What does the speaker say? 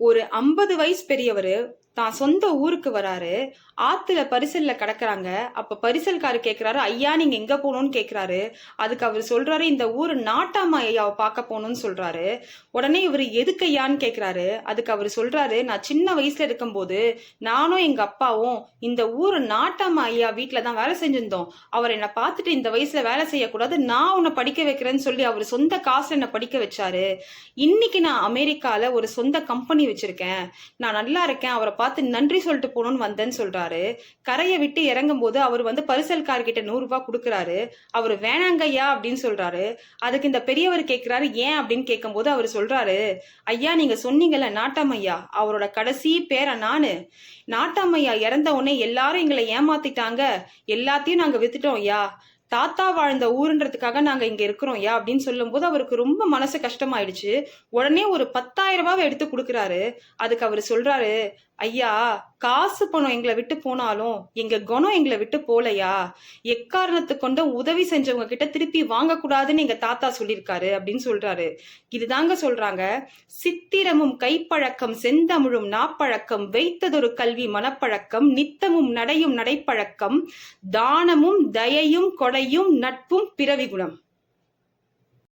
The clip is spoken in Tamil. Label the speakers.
Speaker 1: ஒரு 50 வயசு பெரியவரு தான் சொந்த ஊருக்கு வராரு. ஆத்துல பரிசல்ல கிடக்குறாங்க. அப்ப பரிசல்காரு கேக்குறாரு, ஐயா நீங்க எங்க போகணும்னு கேக்குறாரு. அதுக்கு அவர் சொல்றாரு, இந்த ஊரு நாட்டாமா ஐயாவை பார்க்க போகணும்னு சொல்றாரு. உடனே இவரு எதுக்கு ஐயான்னு கேக்குறாரு. அதுக்கு அவர் சொல்றாரு, நான் சின்ன வயசுல இருக்கும்போது நானும் எங்க அப்பாவும் இந்த ஊரு நாட்டாமா ஐயா வீட்டுல தான் வேலை செஞ்சிருந்தோம். அவர் என்னை பார்த்துட்டு இந்த வயசுல வேலை செய்யக்கூடாது, நான் உன்னை படிக்க வைக்கிறேன்னு சொல்லி அவர் சொந்த காசுல என்னை படிக்க வச்சாரு. இன்னைக்கு நான் அமெரிக்கால ஒரு சொந்த கம்பெனி வச்சிருக்கேன். நான் நல்லா இருக்கேன். அவரை பார்த்து நன்றி சொல்லிட்டு போகணும்னு வந்தேன்னு சொல்றாரு. கரையை விட்டு இறங்கும் போது அவர் பரிசல்கார்கிட்ட 100 ரூபாய் கொடுக்கறாரு. அவரு வேணாங்கய்யா அப்படின்னு சொல்றாரு. அதுக்கு இந்த பெரியவர் கேட்கிறாரு, ஏன் அப்படின்னு கேட்கும் போது அவர் சொல்றாரு, ஐயா நீங்க சொன்னீங்கல்ல நாட்டாமையா, அவரோட கடைசி பேரை நானு. நாட்டாமையா இறந்த உடனே எல்லாரும் எங்களை ஏமாத்திட்டாங்க, எல்லாத்தையும் நாங்க வித்துட்டோம் ஐயா. தாத்தா வாழ்ந்த ஊருன்றதுக்காக நாங்க இங்க இருக்கிறோம் யா அப்படின்னு சொல்லும் போது அவருக்கு ரொம்ப மனசு கஷ்டமாயிடுச்சு. உடனே ஒரு 10,000 ரூபாவை எடுத்து கொடுக்குறாரு. அதுக்கு அவர் சொல்றாரு, ஐயா காசு பணம் எங்களை விட்டு போனாலும் எங்க குணம் எங்களை விட்டு போலையா. எக்காரணத்து கொண்ட உதவி செஞ்சவங்க கிட்ட திருப்பி வாங்கக்கூடாதுன்னு எங்க தாத்தா சொல்லியிருக்காரு அப்படின்னு சொல்றாரு. இதுதாங்க சொல்றாங்க, சித்திரமும் கைப்பழக்கம் செந்தமிழும் நாப்பழக்கம் வைத்ததொரு கல்வி மனப்பழக்கம் நித்தமும் நடையும் நடைப்பழக்கம் தானமும் தயையும் கொடையும் நட்பும் பிறவி குணம்.